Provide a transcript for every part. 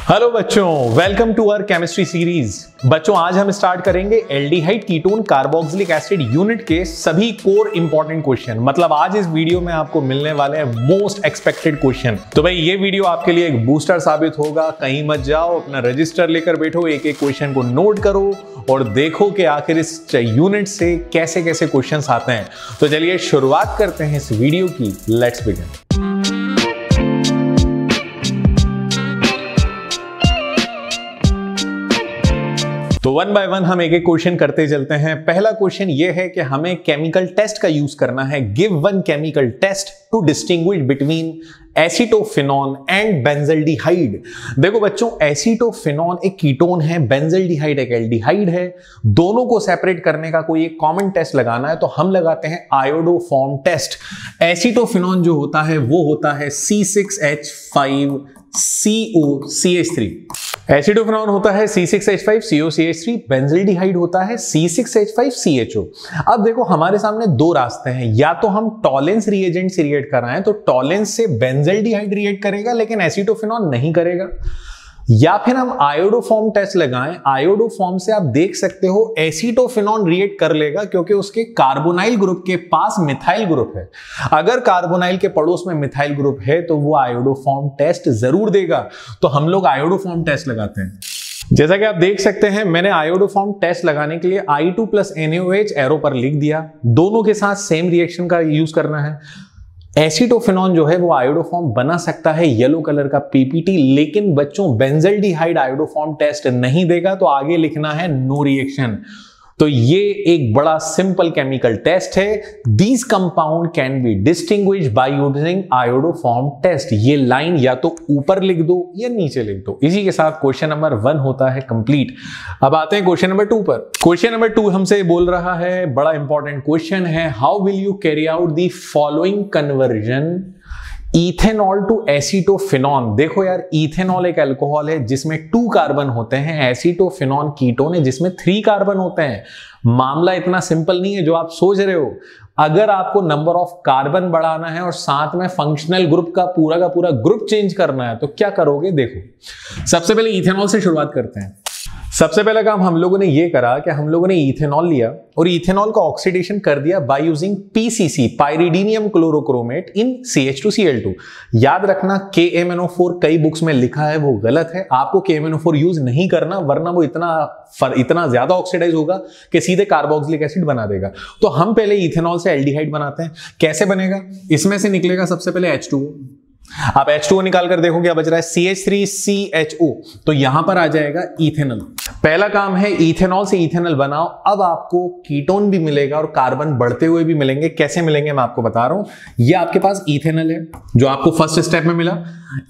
Hello बच्चों, welcome to our chemistry series. बच्चों आज हम स्टार्ट करेंगे aldehyde ketone carboxylic acid unit के सभी कोर इंपॉर्टेंट क्वेश्चन। मतलब आज इस वीडियो में आपको मिलने वाले हैं मोस्ट एक्सपेक्टेड क्वेश्चन। तो भाई ये वीडियो आपके लिए एक बूस्टर साबित होगा। कहीं मत जाओ, अपना रजिस्टर लेकर बैठो, एक एक क्वेश्चन को नोट करो और देखो कि आखिर इस यूनिट से कैसे कैसे क्वेश्चन आते हैं। तो चलिए शुरुआत करते हैं इस वीडियो की। Let's begin. तो वन बाय वन हम एक एक क्वेश्चन करते चलते हैं। पहला क्वेश्चन ये है कि हमें केमिकल टेस्ट का यूज करना है। Give one chemical test to distinguish between acetophenone and benzaldehyde. देखो बच्चों, एसीटोफिनॉन एक कीटोन है, बेंजल्डिहाइड एक एल्डिहाइड है। दोनों को सेपरेट करने का कोई एक कॉमन टेस्ट लगाना है तो हम लगाते हैं आयोडोफॉर्म टेस्ट। एसीटोफिनॉन जो होता है वो होता है C6H5COCH3। एसिडोफिनॉन होता है C6H5COCH3, बेंजल्डिहाइड होता है C6H5CHO। अब देखो हमारे सामने दो रास्ते हैं, या तो हम टॉलेंस रिएजेंट से रिएक्ट कराएं तो टॉलेंस से बेंजल्डिहाइड रिएक्ट करेगा लेकिन एसिडोफिनॉन नहीं करेगा, या फिर हम आयोडोफॉर्म टेस्ट लगाएं। आयोडोफॉर्म से आप देख सकते हो एसीटोफिनॉन रिएक्ट कर लेगा क्योंकि उसके कार्बोनाइल ग्रुप के पास मिथाइल ग्रुप है। अगर कार्बोनाइल के पड़ोस में मिथाइल ग्रुप है तो वो आयोडोफॉर्म टेस्ट जरूर देगा। तो हम लोग आयोडोफॉर्म टेस्ट लगाते हैं। जैसा कि आप देख सकते हैं, मैंने आयोडोफॉर्म टेस्ट लगाने के लिए I2 + NaOH एरो पर लिख दिया। दोनों के साथ सेम रिएक्शन का यूज करना है। एसीटोफिनॉन जो है वो आयोडोफॉर्म बना सकता है, येलो कलर का पीपीटी, लेकिन बच्चों बेंजल्डिहाइड आयोडोफॉर्म टेस्ट नहीं देगा। तो आगे लिखना है नो रिएक्शन। तो ये एक बड़ा सिंपल केमिकल टेस्ट है। These compound can be distinguished by using iodoform test. ये लाइन या तो ऊपर लिख दो या नीचे लिख दो। इसी के साथ क्वेश्चन नंबर 1 होता है कंप्लीट। अब आते हैं क्वेश्चन नंबर 2 पर। क्वेश्चन नंबर 2 हमसे बोल रहा है, बड़ा इंपॉर्टेंट क्वेश्चन है, how will you carry out the following conversion ethanol to acetophenone. देखो यार, इथेनॉल एक अल्कोहल है जिसमें 2 कार्बन होते हैं, एसीटोफिनॉन कीटोन है जिसमें 3 कार्बन होते हैं। मामला इतना सिंपल नहीं है जो आप सोच रहे हो। अगर आपको नंबर ऑफ कार्बन बढ़ाना है और साथ में फंक्शनल ग्रुप का पूरा ग्रुप चेंज करना है तो क्या करोगे? देखो, सबसे पहले इथेनॉल से शुरुआत करते हैं। सबसे पहला काम हम लोगों ने ये करा कि हम लोगों ने इथेनॉल लिया और इथेनॉल का ऑक्सीडेशन कर दिया by using PCC, pyridinium chlorochromate in CH2Cl2। याद रखना KMnO4 कई बुक्स में लिखा है, वो गलत है। आपको KMnO4 यूज नहीं करना, वरना वो इतना ज्यादा ऑक्सीडाइज होगा कि सीधे कार्बोक्सिलिक एसिड बना देगा। तो हम पहले इथेनॉल से एल्डिहाइड बनाते हैं। कैसे बनेगा? इसमें से निकलेगा सबसे पहले H2O। आप H2O निकाल कर देखो क्या बच रहा है, CH3CHO। तो यहां पर आ जाएगा इथेनॉल। पहला काम है इथेनॉल से इथेनॉल बनाओ। अब आपको कीटोन भी मिलेगा और कार्बन बढ़ते हुए भी मिलेंगे। कैसे मिलेंगे मैं आपको बता रहा हूं। ये आपके पास इथेनॉल है जो आपको फर्स्ट स्टेप में मिला।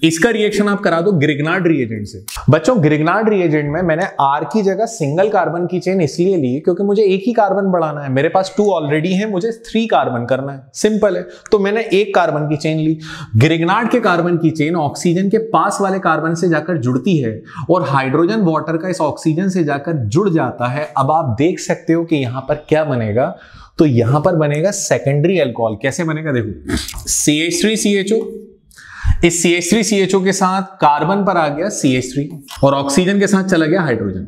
इसका रिएक्शन आप करा दो ग्रिग्नार्ड रिएजेंट से। बच्चों, ग्रिग्नार्ड रिएजेंट में मैंने R की जगह सिंगल कार्बन की चेन इसलिए ली क्योंकि मुझे एक ही कार्बन बढ़ाना है। मेरे पास 2 ऑलरेडी है, मुझे 3 कार्बन करना है। सिंपल है। तो मैंने एक कार्बन की चेन ली। ग्रिग्नार्ड के कार्बन की चेन ऑक्सीजन के पास वाले कार्बन से जाकर जुड़ती है और हाइड्रोजन वाटर का इस ऑक्सीजन से जाकर जुड़ जाता है। अब आप देख सकते हो कि यहां पर क्या बनेगा। तो यहां पर बनेगा सेकेंडरी अल्कोहल। कैसे बनेगा? देखो, CH3CHO, इस CH3CHO के साथ कार्बन पर आ गया CH3 और ऑक्सीजन के साथ चला गया हाइड्रोजन।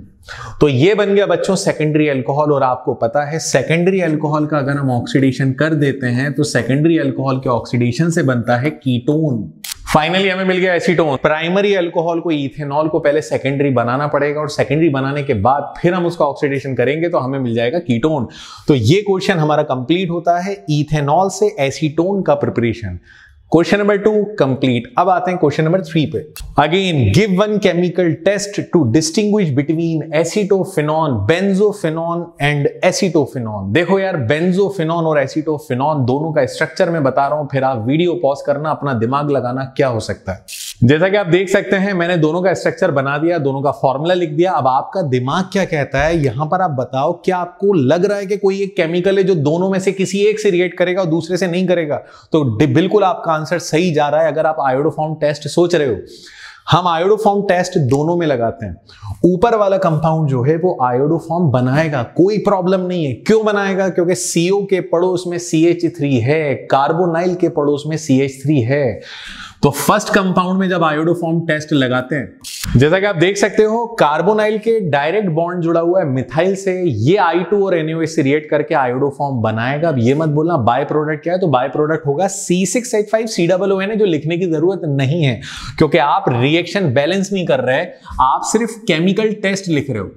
तो ये बन गया बच्चों सेकेंडरी अल्कोहल। और आपको पता है सेकेंडरी अल्कोहल का अगर हम ऑक्सीडेशन कर देते हैं तो सेकेंडरी अल्कोहल के ऑक्सीडेशन से बनता है कीटोन। फाइनली हमें मिल गया एसीटोन। प्राइमरी अल्कोहल को, इथेनॉल को पहले सेकेंडरी बनाना पड़ेगा और सेकेंडरी बनाने के बाद फिर हम उसका ऑक्सीडेशन करेंगे तो हमें मिल जाएगा कीटोन। तो ये क्वेश्चन हमारा कंप्लीट होता है इथेनॉल से एसीटोन का प्रिपरेशन। Question number 2 complete. अब आते हैं क्वेश्चन नंबर 3 पे। Again, give one chemical test to distinguish between acetophenone, benzophenone and acetophenone. देखो यार, बेंजोफिनॉन और एसीटोफिनॉन दोनों का स्ट्रक्चर मैं बता रहा हूं, फिर आप वीडियो पॉज करना, अपना दिमाग लगाना क्या हो सकता है। जैसा कि आप देख सकते हैं, मैंने दोनों का स्ट्रक्चर बना दिया, दोनों का फॉर्मूला लिख दिया। अब आपका दिमाग क्या कहता है यहां पर आप बताओ। क्या आपको लग रहा है कि कोई एक केमिकल है जो दोनों में से किसी एक से रिएक्ट करेगा और दूसरे से नहीं करेगा? तो बिल्कुल आपका आंसर सही जा रहा है। अगर आप आयोडोफॉर्म टेस्ट सोच रहे हो, हम आयोडोफॉर्म टेस्ट दोनों में लगाते हैं। ऊपर वाला कंपाउंड जो है वो आयोडोफॉर्म बनाएगा, कोई प्रॉब्लम नहीं है। क्यों बनाएगा? क्योंकि CO के पड़ोस में CH3 है, कार्बोनाइल के पड़ोस में CH3 है। तो फर्स्ट कंपाउंड में जब आयोडोफॉर्म टेस्ट लगाते हैं, जैसा कि आप देख सकते हो कार्बोनाइल के डायरेक्ट बॉन्ड जुड़ा हुआ है मिथाइल से, ये I2 और NaOH से रिएक्ट करके आयोडोफॉर्म बनाएगा। अब ये मत बोलना बाय प्रोडक्ट क्या है, तो बाय प्रोडक्ट होगा C6H5COON, जो लिखने की जरूरत नहीं है क्योंकि आप रिएक्शन बैलेंस नहीं कर रहे, आप सिर्फ केमिकल टेस्ट लिख रहे हो।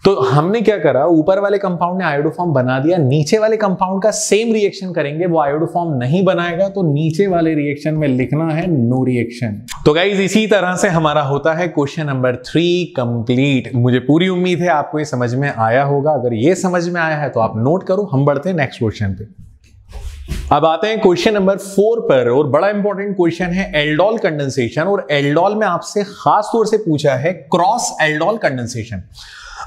तो हमने क्या करा, ऊपर वाले कंपाउंड ने आयोडोफॉर्म बना दिया, नीचे वाले कंपाउंड का सेम रिएक्शन करेंगे, वो आयोडोफॉर्म नहीं बनाएगा, तो नीचे वाले रिएक्शन में लिखना है नो रिएक्शन। तो गाइज इसी तरह से हमारा होता है क्वेश्चन नंबर 3 कंप्लीट। मुझे पूरी उम्मीद है आपको ये समझ में आया होगा। अगर ये समझ में आया है तो आप नोट करो, हम बढ़ते हैं नेक्स्ट क्वेश्चन पे। अब आते हैं क्वेश्चन नंबर 4 पर, और बड़ा इंपॉर्टेंट क्वेश्चन है एल्डोल कंडेंसेशन। और एल्डोल में आपसे खास तौर से पूछा है क्रॉस एल्डोल कंडेंसेशन।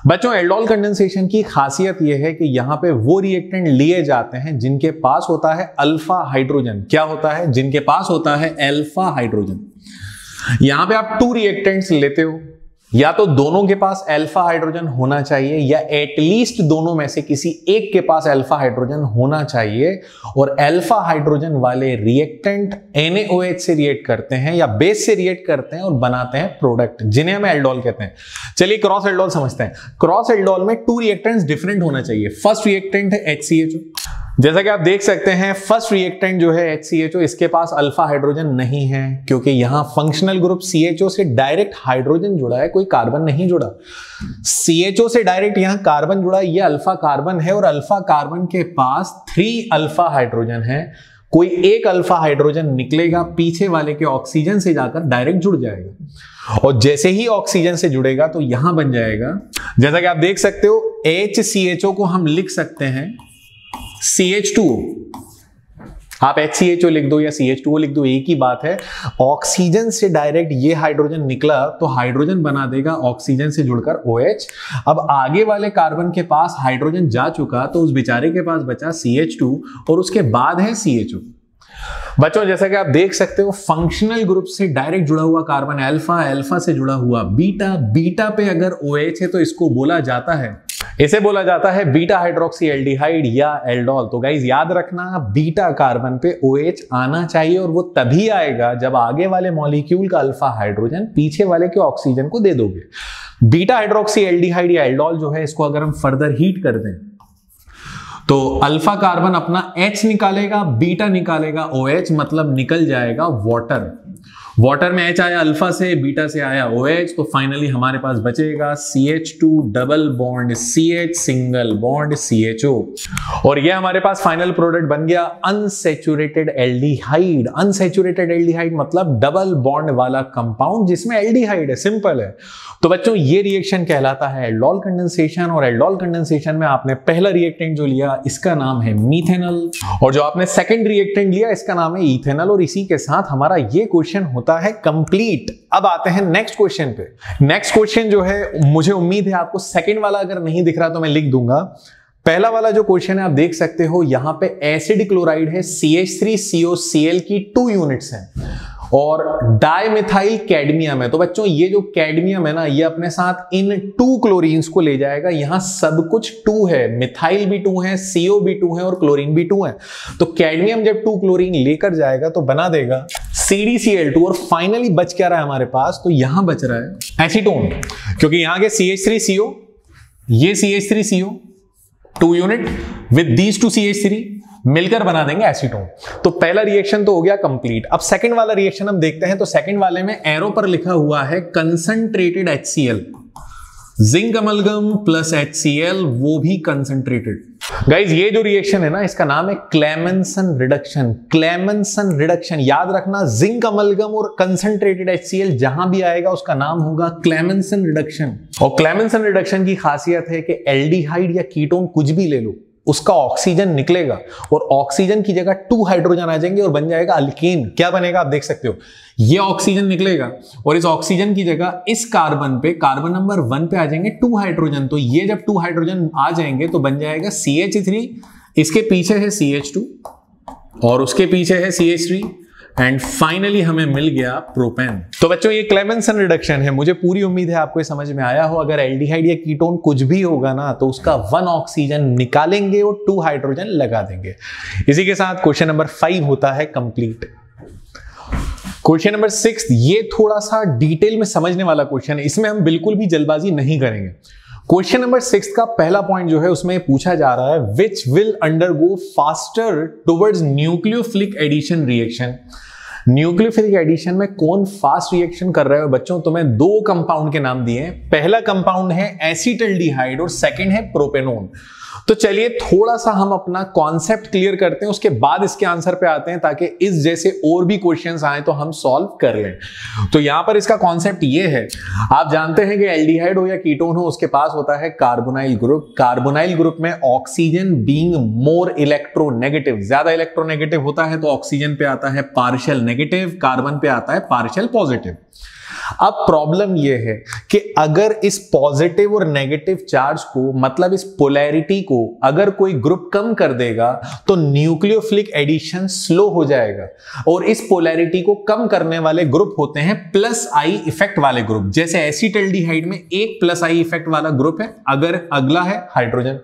बच्चों एल्डोल कंडेंसेशन की खासियत यह है कि यहां पे वो रिएक्टेंट लिए जाते हैं जिनके पास होता है अल्फा हाइड्रोजन। क्या होता है? जिनके पास होता है अल्फा हाइड्रोजन। यहां पे आप 2 रिएक्टेंट्स लेते हो, या तो दोनों के पास अल्फा हाइड्रोजन होना चाहिए या एटलीस्ट दोनों में से किसी एक के पास अल्फा हाइड्रोजन होना चाहिए। और अल्फा हाइड्रोजन वाले रिएक्टेंट NaOH से रिएक्ट करते हैं या बेस से रिएक्ट करते हैं और बनाते हैं प्रोडक्ट, जिन्हें हम एल्डोल कहते हैं। चलिए क्रॉस एल्डोल समझते हैं। क्रॉस एल्डोल में 2 रिएक्टेंट्स डिफरेंट होना चाहिए। फर्स्ट रिएक्टेंट है HCHO। जैसा कि आप देख सकते हैं फर्स्ट रिएक्टेंट जो है HCHO, इसके पास अल्फा हाइड्रोजन नहीं है क्योंकि यहां फंक्शनल ग्रुप CHO से डायरेक्ट हाइड्रोजन जुड़ा है, कोई कार्बन नहीं जुड़ा। CHO से डायरेक्ट यहां कार्बन जुड़ा, ये अल्फा कार्बन है और अल्फा कार्बन के पास 3 अल्फा हाइड्रोजन है। कोई एक अल्फा हाइड्रोजन निकलेगा, पीछे वाले के ऑक्सीजन से जाकर डायरेक्ट जुड़ जाएगा, और जैसे ही ऑक्सीजन से जुड़ेगा तो यहां बन जाएगा, जैसा कि आप देख सकते हो HCHO को हम लिख सकते हैं CH2O। आप HCHO लिख दो या CH2O लिख दो, एक ही बात है। ऑक्सीजन से डायरेक्ट ये हाइड्रोजन निकला तो हाइड्रोजन बना देगा ऑक्सीजन से जुड़कर OH। अब आगे वाले कार्बन के पास हाइड्रोजन जा चुका तो उस बेचारे के पास बचा CH2 और उसके बाद है CHO। बच्चों जैसा कि आप देख सकते हो फंक्शनल ग्रुप से डायरेक्ट जुड़ा हुआ कार्बन अल्फा, अल्फा से जुड़ा हुआ बीटा, बीटा पे अगर OH है तो इसको बोला जाता है, इसे बोला जाता है बीटा हाइड्रोक्सी एल्डिहाइड या एल्डोल। तो गाइज याद रखना बीटा कार्बन पे OH आना चाहिए, और वो तभी आएगा जब आगे वाले मॉलिक्यूल का अल्फा हाइड्रोजन पीछे वाले के ऑक्सीजन को दे दोगे। बीटा हाइड्रोक्सी एल्डिहाइड या एल्डोल जो है, इसको अगर हम फर्दर हीट कर दें तो अल्फा कार्बन अपना H निकालेगा, बीटा निकालेगा OH, मतलब निकल जाएगा वाटर। वाटर में H आया अल्फा से, बीटा से आया OH, तो फाइनली हमारे पास बचेगा CH2 double bond CH single bond CHO, और ये हमारे पास फाइनल प्रोडक्ट बन गया अनसैचुरेटेड एल्डिहाइड। अनसैचुरेटेड एल्डिहाइड मतलब डबल बॉन्ड वाला कंपाउंड जिसमें एल्डिहाइड है, सिंपल है। तो बच्चों ये रिएक्शन कहलाता है एल्डोल कंडेंसेशन, और एल्डोल कंडेंसेशन में आपने पहला रिएक्टेंट जो लिया इसका नाम है मीथेनॉल, और जो आपने सेकंड रिएक्टेंट लिया इसका नाम है इथेनॉल। और इसी के साथ हमारा ये क्वेश्चन होता है कंप्लीट। अब आते हैं नेक्स्ट क्वेश्चन पे। नेक्स्ट क्वेश्चन जो है, मुझे उम्मीद है आपको सेकंड वाला अगर नहीं दिख रहा तो मैं लिख दूंगा। पहला वाला जो क्वेश्चन है आप देख सकते हो यहां पे एसिड क्लोराइड है, CH3COCl की 2 यूनिट्स हैं, और डाइमिथाइल कैडमियम है। तो बच्चों ये जो कैडमियम है ना, ये अपने साथ इन 2 क्लोरीन्स को ले जाएगा। यहां सब कुछ 2 है, मिथाइल भी 2 है, CO भी 2 है और क्लोरीन भी 2 है। तो कैडमियम जब 2 क्लोरीन लेकर जाएगा तो बना देगा CdCl2, और फाइनली बच क्या रहा है हमारे पास, तो यहां बच रहा है एसीटोन, क्योंकि यहां के CH3CO, ये CH3CO 2 unit with these 2 CH3 मिलकर बना देंगे एसीटोन। तो पहला रिएक्शन तो हो गया कंप्लीट। अब सेकंड वाला रिएक्शन हम देखते हैं। तो सेकंड वाले में एरो पर लिखा हुआ है concentrated HCl, zinc amalgam plus HCl, वो भी कंसंट्रेटेड। गाइज ये जो रिएक्शन है ना, इसका नाम है क्लेमेंसन रिडक्शन। क्लेमेंसन रिडक्शन याद रखना, जिंक अमलगम और कंसंट्रेटेड HCl जहां भी आएगा उसका नाम होगा क्लेमेंसन रिडक्शन। और क्लेमेंसन रिडक्शन की खासियत है कि एल्डिहाइड या कीटोन कुछ भी ले लो, उसका ऑक्सीजन निकलेगा और ऑक्सीजन की जगह 2 हाइड्रोजन आ जाएंगे और बन जाएगा अल्केन। क्या बनेगा आप देख सकते हो, ये ऑक्सीजन निकलेगा और इस ऑक्सीजन की जगह इस कार्बन पे, कार्बन नंबर 1 पे आ जाएंगे 2 हाइड्रोजन। तो ये जब 2 हाइड्रोजन आ जाएंगे तो बन जाएगा CH3, इसके पीछे है CH2 और उसके पीछे है CH3, एंड फाइनली हमें मिल गया प्रोपेन। तो बच्चों ये क्लेमेंसन रिडक्शन है। मुझे पूरी उम्मीद है आपको ये समझ में आया हो। अगर एल्डिहाइड या कीटोन कुछ भी होगा ना, तो उसका 1 ऑक्सीजन निकालेंगे और 2 हाइड्रोजन लगा देंगे। इसी के साथ क्वेश्चन नंबर 5 होता है कंप्लीट। क्वेश्चन नंबर 6, ये थोड़ा सा डिटेल में समझने वाला क्वेश्चन है, इसमें हम बिल्कुल भी जल्दबाजी नहीं करेंगे। क्वेश्चन नंबर 6 का पहला पॉइंट जो है उसमें पूछा जा रहा है, which will undergo faster towards nucleophilic addition reaction. Nucleophilic addition में कौन फास्ट रिएक्शन कर रहे हो बच्चों? तो मैं 2 कंपाउंड के नाम दिए हैं। पहला कंपाउंड है एसिटल्डिहाइड और सेकंड है प्रोपेनोन। तो चलिए थोड़ा सा हम अपना कॉन्सेप्ट क्लियर करते हैं, उसके बाद इसके आंसर पे आते हैं, ताकि इस जैसे और भी क्वेश्चंस आए तो हम सॉल्व कर लें। तो यहां पर इसका कॉन्सेप्ट ये है, आप जानते हैं कि एल्डिहाइड हो या कीटोन हो, उसके पास होता है कार्बोनाइल ग्रुप। कार्बोनाइल ग्रुप में ऑक्सीजन बीइंग मोर इलेक्ट्रोनेगेटिव, ज्यादा इलेक्ट्रोनेगेटिव होता है, तो ऑक्सीजन पे आता है पार्शियल नेगेटिव, कार्बन पे आता है पार्शियल पॉजिटिव। अब प्रॉब्लम यह है कि अगर इस पॉजिटिव और नेगेटिव चार्ज को, मतलब इस पोलैरिटी को अगर कोई ग्रुप कम कर देगा तो न्यूक्लियोफिलिक एडिशन स्लो हो जाएगा। और इस पोलैरिटी को कम करने वाले ग्रुप होते हैं प्लस आई इफेक्ट वाले ग्रुप। जैसे एसिटल्डिहाइड में एक प्लस आई इफेक्ट वाला ग्रुप है, अगर अगला है हाइड्रोजन।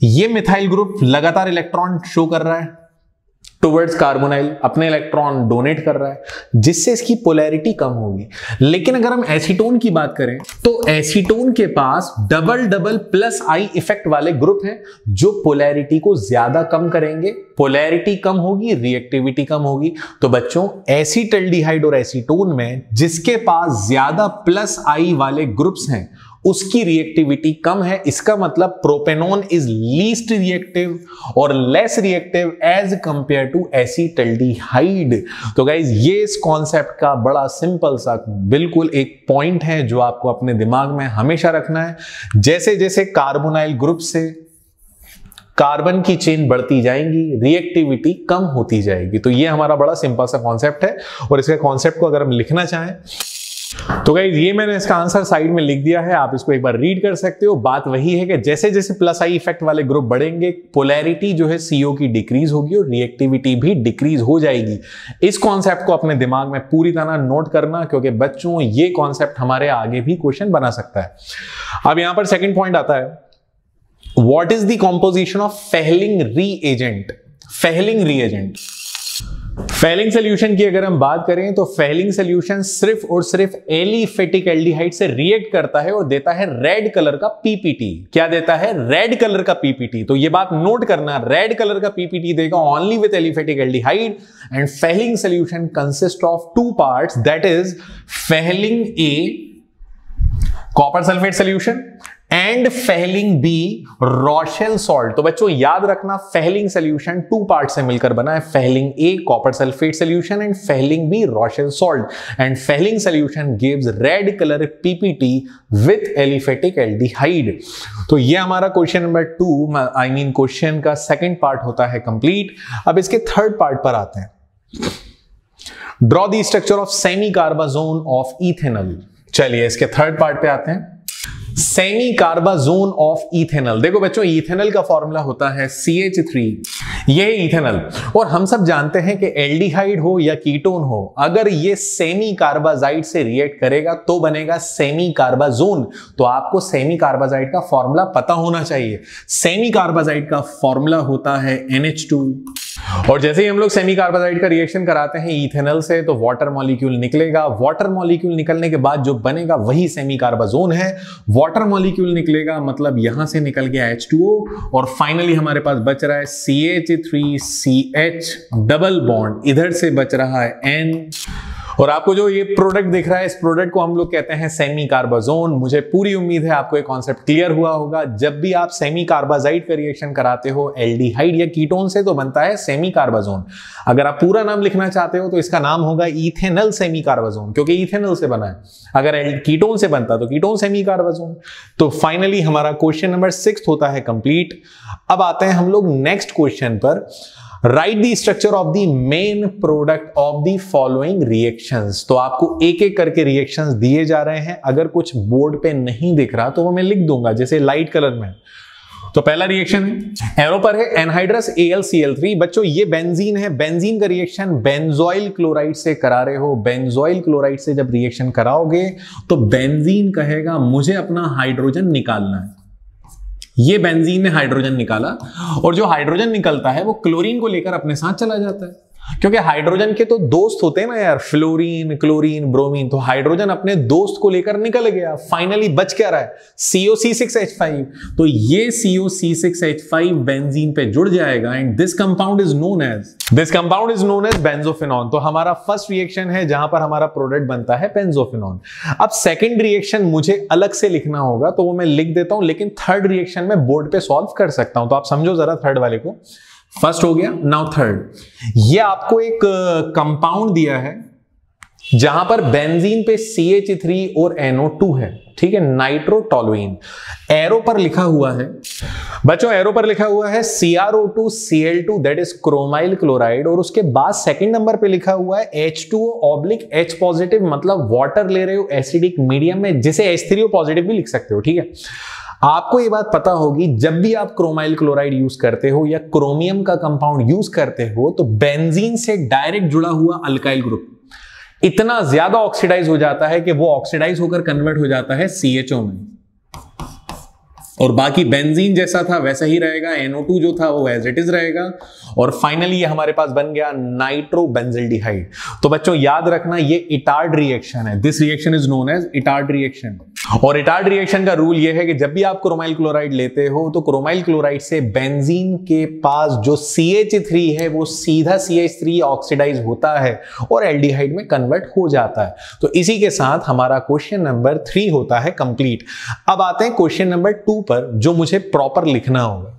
ये मिथाइल ग्रुप लगातार इलेक्ट्रॉन शो कर रहा है टुवर्ड्स कार्बोनाइल, अपने इलेक्ट्रॉन डोनेट कर रहा है, जिससे इसकी पोलैरिटी कम होगी। लेकिन अगर हम एसीटोन की बात करें तो एसीटोन के पास double double plus I effect वाले ग्रुप हैं, जो पोलैरिटी को ज्यादा कम करेंगे। पोलैरिटी कम होगी, रिएक्टिविटी कम होगी। तो बच्चों एसिटल्डिहाइड और एसीटोन में जिसके पास ज्यादा प्लस आई वाले ग्रुप्स हैं उसकी रिएक्टिविटी कम है। इसका मतलब प्रोपेनोन इज लीस्ट रिएक्टिव और less reactive as compare to acetaldehyde. तो गाइज ये इस कॉन्सेप्ट का बड़ा सिंपल सा बिल्कुल एक पॉइंट है जो आपको अपने दिमाग में हमेशा रखना है। जैसे जैसे कार्बोनाइल ग्रुप से कार्बन की चेन बढ़ती जाएंगी, रिएक्टिविटी कम होती जाएगी। तो ये हमारा बड़ा सिंपल सा कॉन्सेप्ट है। और इसके कॉन्सेप्ट को अगर हम लिखना चाहें तो गाइस ये मैंने इसका आंसर साइड में लिख दिया है, आप इसको एक बार रीड कर सकते हो। बात वही है कि जैसे जैसे प्लस आई इफेक्ट वाले ग्रुप बढ़ेंगे, पोलैरिटी जो है CO की डिक्रीज होगी और रिएक्टिविटी भी डिक्रीज हो जाएगी। इस कॉन्सेप्ट को अपने दिमाग में पूरी तरह नोट करना, क्योंकि बच्चों ये कॉन्सेप्ट हमारे आगे भी क्वेश्चन बना सकता है। अब यहां पर सेकेंड पॉइंट आता है, what is the composition of Fehling reagent. Fehling reagent, Fehling solution की अगर हम बात करें तो फेहलिंग सोल्यूशन सिर्फ और सिर्फ एलिफेटिक एल्डिहाइड से रिएक्ट करता है और देता है रेड कलर का पीपीटी। क्या देता है? रेड कलर का पीपीटी। तो ये बात नोट करना, रेड कलर का पीपीटी देगा only with aliphatic aldehyde. And Fehling solution consist of 2 parts, that is Fehling A copper sulphate solution and Fehling B Rochelle salt. तो बच्चों याद रखना, फेहलिंग सोल्यूशन 2 पार्ट से मिलकर बना है, Fehling A copper sulphate solution and Fehling B Rochelle salt. And Fehling solution gives red colour PPT with aliphatic aldehyde. तो ये हमारा question number 2, I mean question का सेकंड पार्ट होता है कंप्लीट। अब इसके थर्ड पार्ट पर आते हैं, draw the structure of semi carbazone of ethanol. चलिए इसके थर्ड पार्ट पे आते हैं, सेमी कार्बाजोन ऑफ इथेनॉल। देखो बच्चों इथेनॉल का फॉर्मूला होता है CH3, ये इथेनॉल। और हम सब जानते हैं कि एल्डिहाइड हो या कीटोन हो, अगर ये सेमी कार्बाजाइड से रिएक्ट करेगा तो बनेगा सेमी कार्बाजोन। तो आपको सेमी कार्बाजाइड का फॉर्मूला पता होना चाहिए। सेमी कार्बाजाइड का फॉर्मूला होता है NH2। और जैसे ही हम लोग सेमी कार्बाजाइड का रिएक्शन कराते हैं इथेनॉल से तो वाटर मॉलिक्यूल निकलेगा। वाटर मॉलिक्यूल निकलने के बाद जो बनेगा वही सेमी कार्बाजोन है। वाटर मॉलिक्यूल निकलेगा मतलब यहां से निकल गया H2O और फाइनली हमारे पास बच रहा है CH3CH डबल बॉन्ड, इधर से बच रहा है N। और आपको जो ये प्रोडक्ट दिख रहा है, इस प्रोडक्ट को हम लोग कहते हैं सेमी कार्बाजोन। मुझे पूरी उम्मीद है आपको ये कॉन्सेप्ट क्लियर हुआ होगा। जब भी आप सेमी कार्बाजाइड का रिएक्शन कराते हो एल्डिहाइड या कीटोन से तो बनता है सेमी कार्बाजोन। अगर आप पूरा नाम लिखना चाहते हो तो इसका नाम होगा इथेनॉल सेमी कार्बाजोन, क्योंकि इथेनॉल से बना है। अगर कीटोन से बनता तो कीटोन सेमी कार्बाजोन। तो फाइनली हमारा क्वेश्चन नंबर 6 होता है कंप्लीट। अब आते हैं हम लोग नेक्स्ट क्वेश्चन पर, right the structure of the main product of the following reactions. तो आपको एक एक करके रिएक्शंस दिए जा रहे हैं। अगर कुछ बोर्ड पे नहीं दिख रहा तो वो मैं लिख दूंगा, जैसे लाइट कलर में। तो पहला रिएक्शन है, एरो पर है एनहाइड्रस AlCl3। बच्चों ये बेंजीन है, बेंजीन का रिएक्शन बेंजोइल क्लोराइड से करा रहे हो। बेंजोइल क्लोराइड से जब रिएक्शन कराओगे तो बेंजीन कहेगा मुझे अपना हाइड्रोजन निकालना है। ये बेंजीन ने हाइड्रोजन निकाला और जो हाइड्रोजन निकलता है वो क्लोरीन को लेकर अपने साथ चला जाता है। क्योंकि हाइड्रोजन के तो दोस्त होते हैं ना यार, फ्लोरीन, क्लोरीन, ब्रोमीन। तो हाइड्रोजन अपने दोस्त को लेकर निकल गया, फाइनली बच क्या रहा है, COC6H5। तो ये COC6H5 बेंजीन पे जुड़ जाएगा and this compound is known as benzophenone. तो हमारा फर्स्ट रिएक्शन है जहां पर हमारा प्रोडक्ट बनता है बेंजोफिनॉन। अब सेकंड रिएक्शन मुझे अलग से लिखना होगा, तो वो मैं लिख देता हूं, लेकिन थर्ड रिएक्शन में बोर्ड पे सॉल्व कर सकता हूं। तो आप समझो जरा थर्ड वाले को। फर्स्ट हो गया, नाउ थर्ड। ये आपको एक कंपाउंड दिया है जहां पर बेंजीन पे CH3 और NO2 है, ठीक है, नाइट्रोटोलुइन। एरो पर लिखा हुआ है बच्चों, एरो पर लिखा हुआ है CrO2Cl2 that is chromyl chloride, और उसके बाद सेकंड नंबर पे लिखा हुआ है H2O/H पॉजिटिव, मतलब वाटर ले रहे हो एसिडिक मीडियम में, जिसे H3O पॉजिटिव भी लिख सकते हो, ठीक है। आपको ये बात पता होगी, जब भी आप क्रोमाइल क्लोराइड यूज करते हो या क्रोमियम का कंपाउंड यूज करते हो, तो बेंजीन से डायरेक्ट जुड़ा हुआ अल्काइल ग्रुप इतना ज्यादा ऑक्सीडाइज हो जाता है कि वो ऑक्सीडाइज होकर कन्वर्ट हो जाता है CHO में, और बाकी बेंजीन जैसा था वैसा ही रहेगा, NO2 जो था वो एज इट इज रहेगा, और फाइनली ये हमारे पास बन गया नाइट्रोबेंजिल्डिहाइड। तो बच्चों याद रखना, ये इटार्ड रिएक्शन है। This reaction is known as Etard reaction. और इटार्ड रिएक्शन का रूल ये है कि जब भी आप क्रोमाइल क्लोराइड लेते हो, तो क्रोमाइल क्लोराइड से बेंजीन के पास जो CH3 है वो सीधा CH3 ऑक्सीडाइज होता है और एल्डिहाइड में कन्वर्ट हो जाता है। तो इसी के साथ हमारा क्वेश्चन नंबर 3 होता है कंप्लीट। अब आते हैं क्वेश्चन नंबर 2 पर, जो मुझे प्रॉपर लिखना होगा।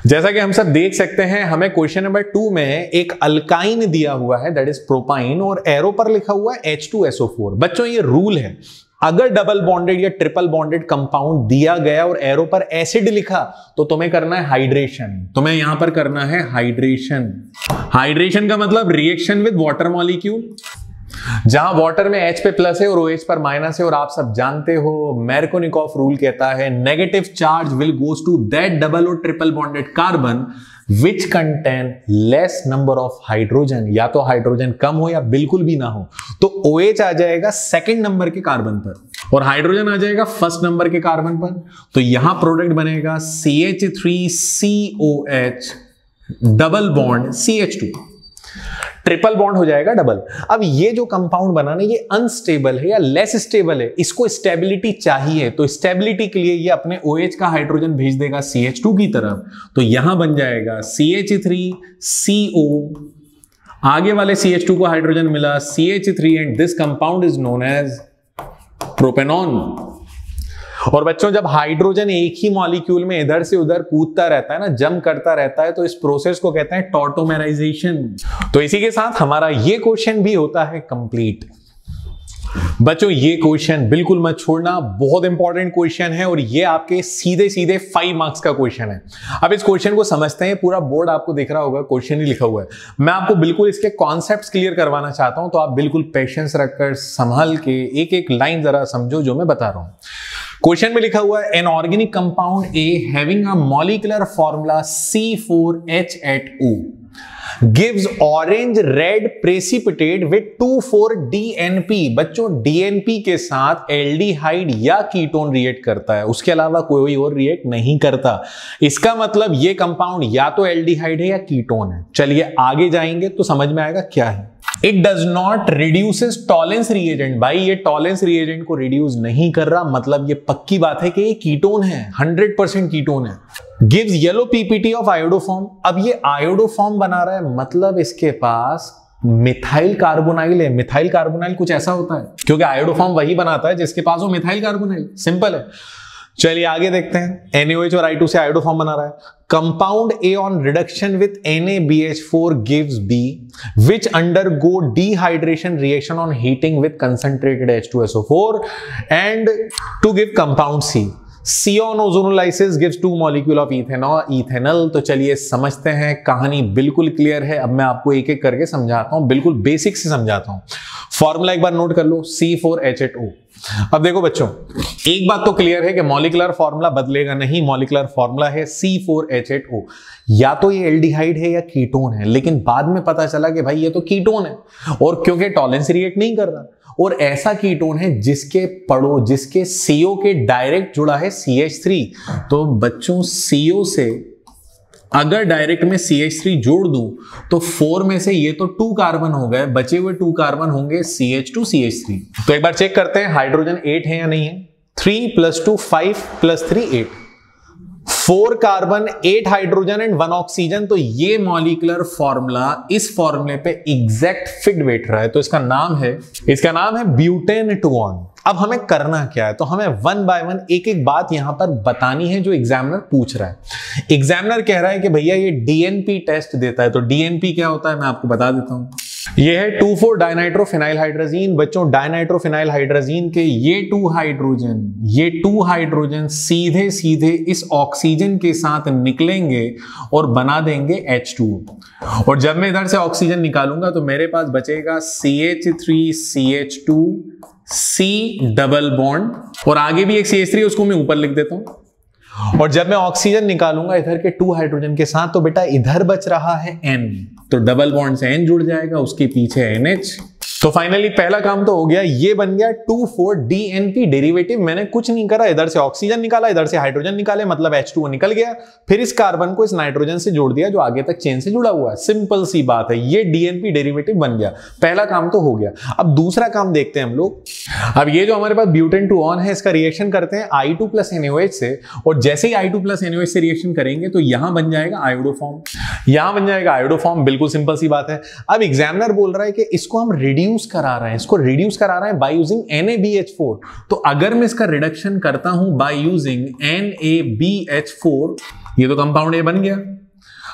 जैसा कि हम सब देख सकते हैं, हमें क्वेश्चन नंबर 2 में एक अल्काइन दिया हुआ है दैट इज प्रोपाइन, और एरो पर लिखा हुआ है H2SO4। बच्चों ये रूल है, अगर डबल बॉन्डेड या ट्रिपल बॉन्डेड कंपाउंड दिया गया और एरो पर एसिड लिखा, तो तुम्हें करना है हाइड्रेशन। तुम्हें यहां पर करना है हाइड्रेशन। हाइड्रेशन का मतलब रिएक्शन विद वाटर मॉलिक्यूल, जहां वाटर में H पे प्लस है और OH पर माइनस है, और आप सब जानते हो मैर्कोनिकॉफ रूल कहता है negative charge will goes to that double और triple bonded carbon which contain less number of hydrogen. या तो हाइड्रोजन कम हो या बिल्कुल भी ना हो, तो OH आ जाएगा सेकंड नंबर के कार्बन पर और हाइड्रोजन आ जाएगा फर्स्ट नंबर के कार्बन पर। तो यहां प्रोडक्ट बनेगा CH3COH double bond CH2, triple bond हो जाएगा डबल। अब ये जो कंपाउंड बना ना, ये अनस्टेबल है या लेस स्टेबल है, इसको स्टेबिलिटी चाहिए, तो स्टेबिलिटी के लिए ये अपने OH का हाइड्रोजन भेज देगा CH2 की तरफ। तो यहां बन जाएगा CH3CO, आगे वाले CH2 को हाइड्रोजन मिला CH3 and this compound is known as propanone. और बच्चों जब हाइड्रोजन एक ही मॉलिक्यूल में इधर से उधर कूदता रहता है ना, जंप करता रहता है, तो इस प्रोसेस को कहते हैं टॉटोमेराइजेशन। तो इसी के साथ हमारा ये क्वेश्चन भी होता है कंप्लीट। बच्चों ये क्वेश्चन बिल्कुल मत छोड़ना, बहुत इंपॉर्टेंट क्वेश्चन है और ये आपके सीधे सीधे 5 मार्क्स का क्वेश्चन है। अब इस क्वेश्चन को समझते हैं, पूरा बोर्ड आपको दिख रहा होगा, क्वेश्चन ही लिखा हुआ है। मैं आपको बिल्कुल इसके कॉन्सेप्ट्स क्लियर करवाना चाहता हूं, तो आप बिल्कुल पेशेंस रखकर संभाल के एक एक लाइन जरा समझो जो मैं बता रहा हूं। क्वेश्चन में लिखा हुआ है an organic compound A having a molecular formula C4H8O gives orange red precipitate with 2,4-DNP। बच्चों DNP के साथ एल्डिहाइड या कीटोन रिएक्ट करता है, उसके अलावा कोई और रिएक्ट नहीं करता। इसका मतलब ये कंपाउंड या तो एल्डिहाइड है या कीटोन है। चलिए आगे जाएंगे तो समझ में आएगा क्या है। It does not reduces Tollens reagent. भाई ये टॉलेंस रिएजेंट को रिड्यूस नहीं कर रहा, मतलब ये पक्की बात है कि ये कीटोन है, 100% कीटोन है। Gives yellow PPT of iodoform. अब ये आयोडोफॉर्म बना रहा है, मतलब इसके पास मिथाइल कार्बोनाइल है। मिथाइल कार्बोनाइल कुछ ऐसा होता है, क्योंकि आयोडोफॉर्म वही बनाता है जिसके पास वो मिथाइल कार्बोनाइल। सिंपल है। चलिए आगे देखते हैं। NaOH और I2 से आयोडोफॉर्म बना रहा है। Compound A on reduction with NaBH4 gives B which undergo dehydration reaction on heating with concentrated H2SO4 and to give compound C. C on ozonolysis gives 2 molecule of ethanol। तो चलिए समझते हैं, कहानी बिल्कुल क्लियर है। अब मैं आपको एक एक करके समझाता हूं, बिल्कुल बेसिक से समझाता हूं। फॉर्मूला एक बार नोट कर लो, C4H8O। अब देखो बच्चों, एक बात तो क्लियर है कि मॉलिक्यूलर फॉर्मूला बदलेगा नहीं, मॉलिक्यूलर फॉर्मूला है C4H8O। या तो ये एल्डिहाइड है या कीटोन है, लेकिन बाद में पता चला कि भाई ये तो कीटोन है, और क्योंकि टॉलेंस रिएक्ट नहीं कर रहा, और ऐसा कीटोन है जिसके CO के डायरेक्ट जुड़ा है CH3। तो बच्चों CO से अगर डायरेक्ट में CH3 जोड़ दूं तो 4 में से ये तो 2 कार्बन हो गए, बचे हुए 2 कार्बन होंगे CH2 CH3। तो एक बार चेक करते हैं हाइड्रोजन 8 है या नहीं है। 3 + 2 5 + 3 8, 4 कार्बन 8 हाइड्रोजन एंड 1 ऑक्सीजन। तो ये मॉलिक्यूलर फॉर्मूला इस फॉर्मूले पे एग्जैक्ट फिट बैठ रहा है। तो इसका नाम है ब्यूटेन 2-on। अब हमें करना क्या है, तो हमें 1 बाय 1 एक एक बात यहां पर बतानी है जो एग्जामिनर पूछ रहा है। एग्जामिनर कह रहा है कि भैया ये डीएनपी टेस्ट देता है, तो डीएनपी क्या होता है मैं आपको बता देता हूं। ये है 2,4 डाइनाइट्रोफिनाइल हाइड्रोजीन। बच्चों डाइनाइट्रोफिनाइल हाइड्रोजीन के ये 2 हाइड्रोजन सीधे सीधे इस ऑक्सीजन के साथ निकलेंगे और बना देंगे H2। और जब मैं इधर से ऑक्सीजन निकालूंगा तो मेरे पास बचेगा CH3CH2 C डबल बॉन्ड, और आगे भी एक CH3 उसको मैं ऊपर लिख देता हूं। और जब मैं ऑक्सीजन निकालूंगा इधर के 2 हाइड्रोजन के साथ तो बेटा इधर बच रहा है N, तो डबल बॉन्ड से N जुड़ जाएगा, उसके पीछे NH। तो फाइनली पहला काम तो हो गया, ये बन गया 2,4-DNP डेरिवेटिव। मैंने कुछ नहीं करा, इधर से ऑक्सीजन निकाला, इधर से हाइड्रोजन निकाले, मतलब H2O निकल गया। फिर इस कार्बन को इस नाइट्रोजन से जोड़ दिया जो आगे तक चेन से जुड़ा हुआ है। सिंपल सी बात है, ये DNP डेरिवेटिव बन गया। पहला काम तो हो गया। अब दूसरा काम देखते हैं हम लोग। अब ये जो हमारे पास ब्यूटेन 2-on है, इसका रिएक्शन करते हैं I2 + NaOH से, और जैसे ही I2 + NaOH से रिएक्शन करेंगे तो यहां बन जाएगा आयोडोफॉर्म, यहां बन जाएगा आयोडोफॉर्म। बिल्कुल सिंपल सी बात है। अब एग्जामिनर बोल रहा है कि इसको हम रिड्यूस करा रहे हैं, बाय यूजिंग NaBH4। तो अगर मैं इसका रिडक्शन करता हूं बाय यूजिंग NaBH4, ये तो कंपाउंड ए बन गया।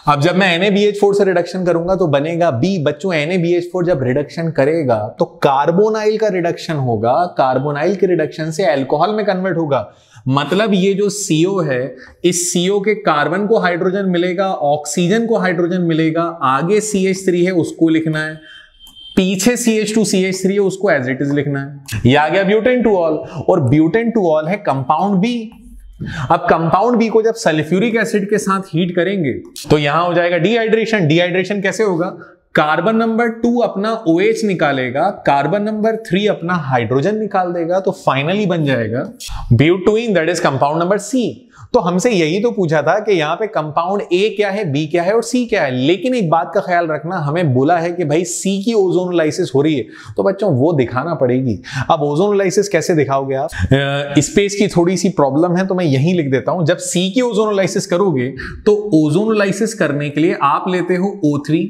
अब जब मैं NaBH4 से रिडक्शन करूंगा तो बनेगा B। बच्चों NaBH4 जब रिडक्शन करेगा तो कार्बोनाइल का रिडक्शन होगा, कार्बोनाइल के रिडक्शन से अल्कोहल में कन्वर्ट होगा। मतलब ये जो CO है, इस CO के कार्बन को हाइड्रोजन मिलेगा, ऑक्सीजन को हाइड्रोजन मिलेगा, आगे CH3 है उसको लिखना है, पीछे CH2 CH3 है उसको एज इट इज लिखना है। ये आ गया ब्यूटेन 2-ऑल, और ब्यूटेन 2-ऑल है कंपाउंड B। अब कंपाउंड B को जब सल्फ्यूरिक एसिड के साथ हीट करेंगे तो यहां हो जाएगा डिहाइड्रेशन। डिहाइड्रेशन कैसे होगा, कार्बन नंबर 2 अपना OH निकालेगा, कार्बन नंबर 3 अपना हाइड्रोजन निकाल देगा, तो फाइनली बन जाएगा butane, that is compound number C। तो हमसे यही तो पूछा था कि यहाँ पे कंपाउंड A क्या है, B क्या है और C क्या है। लेकिन एक बात का ख्याल रखना, हमें बोला है कि भाई C की ओजोनोलाइसिस हो रही है, तो बच्चों वो दिखाना पड़ेगी। अब ओजोनोलाइसिस कैसे दिखाओगे आप, स्पेस की थोड़ी सी प्रॉब्लम है तो मैं यहीं लिख देता हूं। जब C की ओजोनोलाइसिस करोगे तो ओजोनोलाइसिस करने के लिए आप लेते हो O3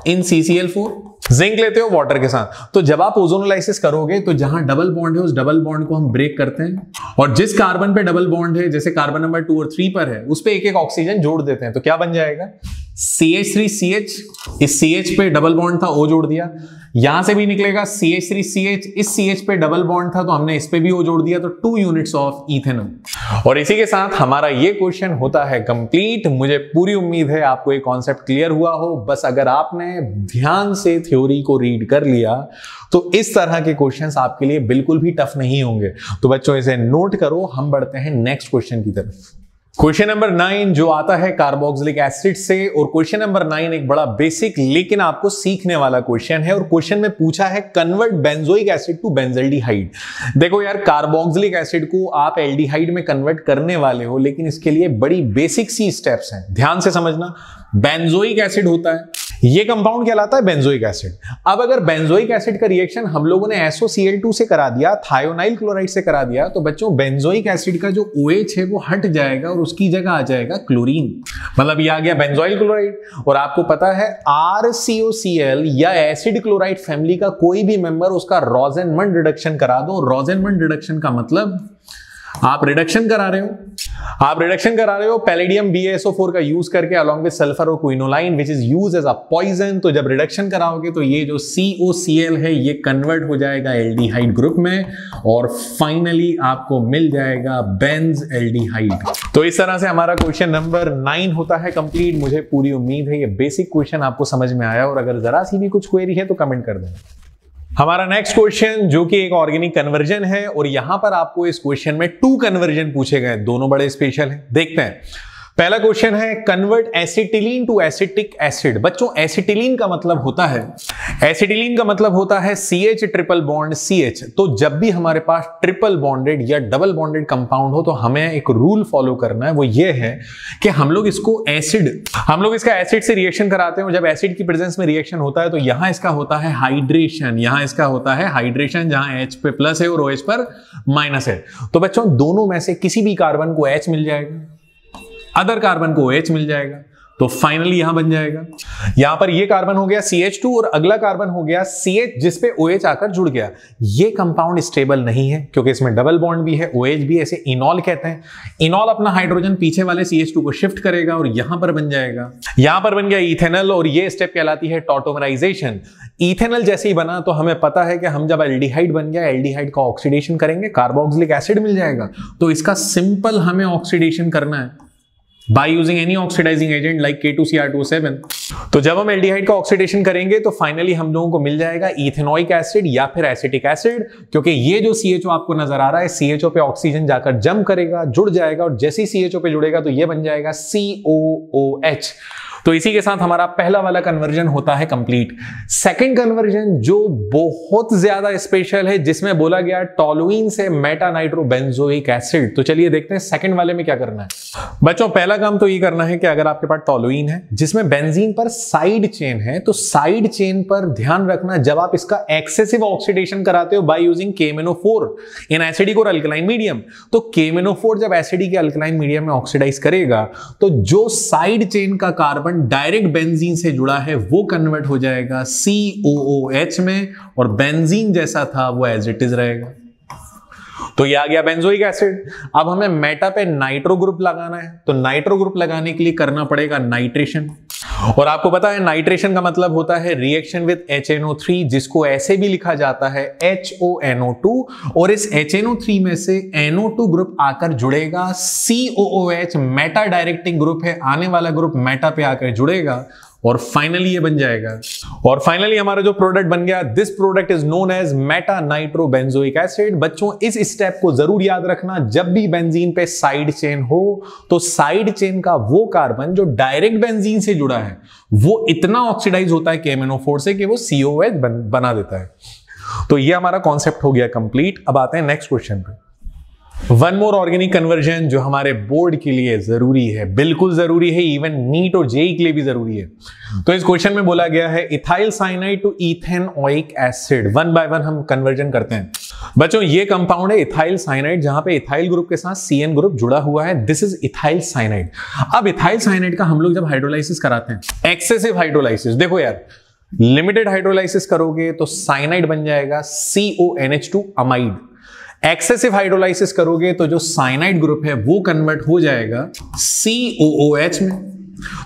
इन CCl4, जिंक लेते हो वाटर के साथ। तो जब आप ओजोनोलाइसिस करोगे तो जहां डबल बॉन्ड है उस डबल बॉन्ड को हम ब्रेक करते हैं, और जिस कार्बन पे डबल बॉन्ड है, जैसे कार्बन नंबर 2 और 3 पर है, उस पे एक एक ऑक्सीजन जोड़ देते हैं। तो क्या बन जाएगा, CH3CH, इस CH पे डबल बॉन्ड था, O जोड़ दिया। यहां से भी निकलेगा CH3CH, इस CH पे डबल बॉन्ड था तो हमने इस पे भी O जोड़ दिया, तो 2 यूनिट्स ऑफ इथेनॉल। और इसी के साथ हमारा ये क्वेश्चन होता है कंप्लीट। मुझे पूरी उम्मीद है आपको ये कॉन्सेप्ट क्लियर हुआ हो। बस अगर आपने ध्यान से थ्योरी को रीड कर लिया तो इस तरह के क्वेश्चंस आपके लिए बिल्कुल भी टफ नहीं होंगे। तो बच्चों इसे नोट करो, हम बढ़ते हैं नेक्स्ट क्वेश्चन की तरफ। क्वेश्चन नंबर 9 जो आता है कार्बोक्सिलिक एसिड से, और क्वेश्चन नंबर 9 एक बड़ा बेसिक लेकिन आपको सीखने वाला क्वेश्चन है। और क्वेश्चन में पूछा है convert benzoic acid to benzaldehyde. देखो यार, कार्बोक्सिलिक एसिड को आप एल्डिहाइड में कन्वर्ट करने वाले हो, लेकिन इसके लिए बड़ी बेसिक सी स्टेप्स हैं, ध्यान से समझना। बेंजोइक एसिड होता है, ये कंपाउंड कहलाता है बेंजोइक एसिड। अब अगर बेंजोइक एसिड का रिएक्शन हम लोगों ने SOCl2 से करा दिया, थायोनाइल क्लोराइड से करा दिया, तो बच्चों बेंजोइक एसिड का जो OH है वो हट जाएगा और उसकी जगह आ जाएगा क्लोरीन। मतलब ये आ गया बेंजोइल क्लोराइड। और आपको पता है RCOCl या एसिड क्लोराइड फैमिली का कोई भी मेंबर, उसका रोजेनमंड रिडक्शन करा दो। रोजेनमंड रिडक्शन का मतलब आप रिडक्शन करा रहे हो पैलेडियम BaSO4 का यूज करके अलॉन्ग विद सल्फर और quinoline which is used as a poison. तो जब रिडक्शन कराओगे तो ये जो COCl है ये कन्वर्ट हो जाएगा एल्डिहाइड ग्रुप में, और फाइनली आपको मिल जाएगा बेंज एल्डिहाइड। तो इस तरह से हमारा क्वेश्चन नंबर 9 होता है कंप्लीट। मुझे पूरी उम्मीद है ये बेसिक क्वेश्चन आपको समझ में आया, और अगर जरा सी भी कुछ क्वेरी है तो कमेंट कर देना। हमारा नेक्स्ट क्वेश्चन जो कि एक ऑर्गेनिक कन्वर्जन है, और यहां पर आपको इस क्वेश्चन में 2 कन्वर्जन पूछे गए, दोनों बड़े स्पेशल हैं। देखते हैं। पहला क्वेश्चन है convert acetylene to acetic acid. बच्चों एसिटिलीन का मतलब होता है CH ट्रिपल बॉन्ड CH। तो जब भी हमारे पास ट्रिपल बॉन्डेड या डबल बॉन्डेड कंपाउंड हो तो हमें एक रूल फॉलो करना है, वो ये है कि हम लोग इसका एसिड से रिएक्शन कराते हैं। और जब एसिड की प्रेजेंस में रिएक्शन होता है तो यहां इसका होता है हाइड्रेशन, जहां H पे प्लस है और OH पर माइनस है। तो बच्चों दोनों में से किसी भी कार्बन को H मिल जाएगा, अदर कार्बन को OH मिल जाएगा, तो फाइनली यहां बन जाएगा। यहां पर ये कार्बन हो गया CH2 और अगला कार्बन हो गया CH जिस पे OH आकर जुड़ गया। ये कंपाउंड स्टेबल नहीं है क्योंकि इसमें डबल बॉन्ड भी है, OH भी, ऐसे इनॉल कहते हैं। इनॉल अपना हाइड्रोजन पीछे वाले CH2 को शिफ्ट करेगा और यहां पर बन जाएगा, यहां पर बन गया इथेनॉल और ये स्टेप कहलाती है टॉटोमराइजेशन। इथेनॉल जैसे ही बना तो हमें पता है कि हम जब एल्डिहाइड बन गया, एल्डिहाइड का ऑक्सीडेशन करेंगे, कार्बोक्सिलिक एसिड मिल जाएगा। तो इसका सिंपल हमें ऑक्सीडेशन करना है by using any oxidizing agent like K2Cr2O7। तो जब हम एल्डिहाइड का ऑक्सीडेशन करेंगे तो फाइनली हम लोगों को मिल जाएगा इथेनोइक एसिड या फिर एसिटिक एसिड, क्योंकि ये जो CHO आपको नजर आ रहा है, CHO पे ऑक्सीजन जाकर जम करेगा, जुड़ जाएगा और जैसे ही CHO पे जुड़ेगा तो ये बन जाएगा COOH। तो इसी के साथ हमारा पहला वाला कन्वर्जन होता है कंप्लीट। सेकंड कन्वर्जन जो बहुत ज्यादा स्पेशल है, जिसमें बोला गया टोलुइन से मेटा नाइट्रोबेंजोइक एसिड। तो चलिए देखते हैं सेकंड वाले में क्या करना है। बच्चों पहला काम तो ये करना है कि अगर आपके पास टोलुइन है जिसमें बेंजीन पर साइड चेन है, तो साइड चेन पर ध्यान रखना जब आप इसका एक्सेसिव ऑक्सीडेशन कराते हो by using KMnO4 in acidic और अल्कलाइन मीडियम। तो KMnO4 जब एसिडिक या अल्कलाइन मीडियम में ऑक्सीडाइज करेगा तो जो साइड चेन का कार्बन डायरेक्ट बेंजीन से जुड़ा है वो कन्वर्ट हो जाएगा COOH में और बेंजीन जैसा था वो एज इट इज रहेगा। तो ये आ गया बेंजोइक एसिड। अब हमें मेटा पे नाइट्रो ग्रुप लगाना है, तो नाइट्रो ग्रुप लगाने के लिए करना पड़ेगा नाइट्रेशन। और आपको पता है नाइट्रेशन का मतलब होता है रिएक्शन विद HNO3, जिसको ऐसे भी लिखा जाता है HONO2। और इस HNO3 में से NO2 ग्रुप आकर जुड़ेगा COOH, मेटा डायरेक्टिंग ग्रुप है, आने वाला ग्रुप मेटा पे आकर जुड़ेगा और फाइनली ये बन जाएगा। और फाइनली हमारा जो प्रोडक्ट बन गया, this product is known as meta nitrobenzoic acid. बच्चों इस स्टेप को जरूर याद रखना, जब भी बेंजीन पे साइड चेन हो तो साइड चेन का वो कार्बन जो डायरेक्ट बेंजीन से जुड़ा है वो इतना ऑक्सीडाइज होता है KMnO4 से कि वो COOH बना देता है। तो ये हमारा कॉन्सेप्ट हो गया कंप्लीट। अब आते हैं नेक्स्ट क्वेश्चन पे। वन मोर ऑर्गेनिक कन्वर्जन जो हमारे बोर्ड के लिए जरूरी है, बिल्कुल जरूरी है, इवन नीट और जेई के लिए भी जरूरी है। तो इस क्वेश्चन में बोला गया है ethyl cyanide to ethanoic acid. One by one हम कन्वर्जन करते हैं। बच्चों ये कंपाउंड है इथाइल साइनाइड, जहां पे इथाइल ग्रुप के साथ CN ग्रुप जुड़ा हुआ है। This is ethyl cyanide. अब इथाइल साइनाइड का हम लोग जब हाइड्रोलाइसिस कराते हैं, एक्सेसिव हाइड्रोलाइसिस, देखो यार लिमिटेड हाइड्रोलाइसिस करोगे तो साइनाइड बन जाएगा CONH2 अमाइड। एक्सेसिव हाइड्रोलाइसिस करोगे तो जो साइनाइड ग्रुप है वो कन्वर्ट हो जाएगा COOH में।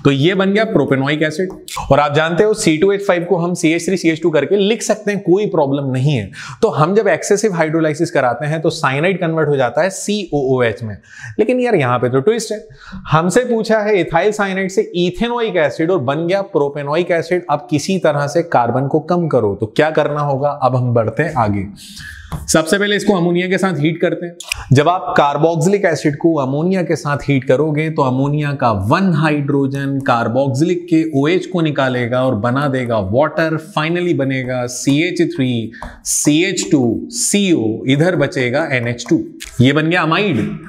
तो ये बन गया प्रोपेनोइक एसिड। और आप जानते हो C2H5 को हम CH3CH2 करके लिख सकते हैं, कोई प्रॉब्लम नहीं है। तो हम जब एक्सेसिव हाइड्रोलाइसिस कराते हैं तो साइनाइड कन्वर्ट हो जाता है COOH में। लेकिन यार यहां पे तो ट्विस्ट है, हमसे पूछा है इथाइल साइनाइड से इथेनोइक एसिड और बन गया प्रोपेनोइक एसिड। अब किसी तरह से कार्बन को कम करो, तो क्या करना होगा? अब हम बढ़ते हैं आगे। सबसे पहले इसको अमोनिया के साथ हीट करते हैं। जब आप कार्बोक्सिलिक एसिड को अमोनिया के साथ हीट करोगे तो अमोनिया का 1 हाइड्रोजन कार्बोक्सिलिक के OH को निकालेगा और बना देगा वाटर। फाइनली बनेगा CH3 CH2 CO, इधर बचेगा NH2। ये बन गया अमाइड।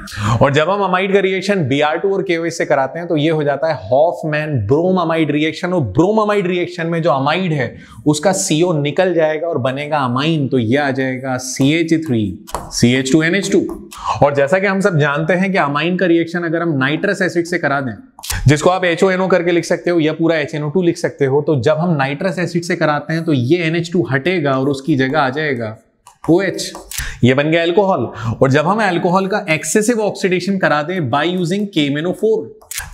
और जब हम अमाइड का रिएक्शन Br2 और KOH से कराते हैं तो ये हो जाता है हॉफमैन ब्रोम अमाइड रिएक्शन। और ब्रोम अमाइड रिएक्शन में जो अमाइड है उसका CO निकल जाएगा और बनेगा अमाइन। तो ये आ जाएगा CH3 CH2NH2। और जैसा कि हम सब जानते हैं कि अमाइन का रिएक्शन अगर हम नाइट्रस एसिड से करा दें, जिसको आप HONO करके लिख सकते हो या पूरा HNO2 लिख सकते हो, तो जब हम नाइट्रस एसिड से कराते हैं तो ये NH2 हटेगा और उसकी जगह आ जाएगा OH। ये बन गया अल्कोहल। और जब हम अल्कोहल का एक्सेसिव ऑक्सीडेशन करा दें by using KMnO4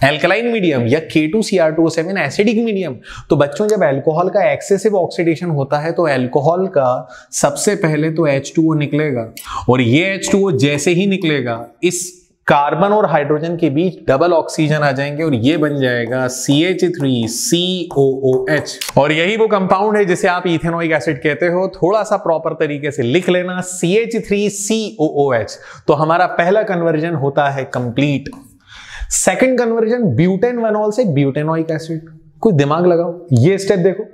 alkaline medium या K2Cr2O7 एसिडिक मीडियम, तो बच्चों जब अल्कोहल का एक्सेसिव ऑक्सीडेशन होता है तो अल्कोहल का सबसे पहले तो H2O निकलेगा। और ये H2O जैसे ही निकलेगा इस कार्बन और हाइड्रोजन के बीच डबल ऑक्सीजन आ जाएंगे और ये बन जाएगा CH3 COOH। और यही वो कंपाउंड है जिसे आप इथेनोइक एसिड कहते हो। थोड़ा सा प्रॉपर तरीके से लिख लेना CH3 COOH। तो हमारा पहला कन्वर्जन होता है कंप्लीट। सेकंड कन्वर्जन ब्यूटेन वेनॉल से ब्यूटेनोइक एसिड। कोई दिमाग लगाओ, ये स्टेप देखो,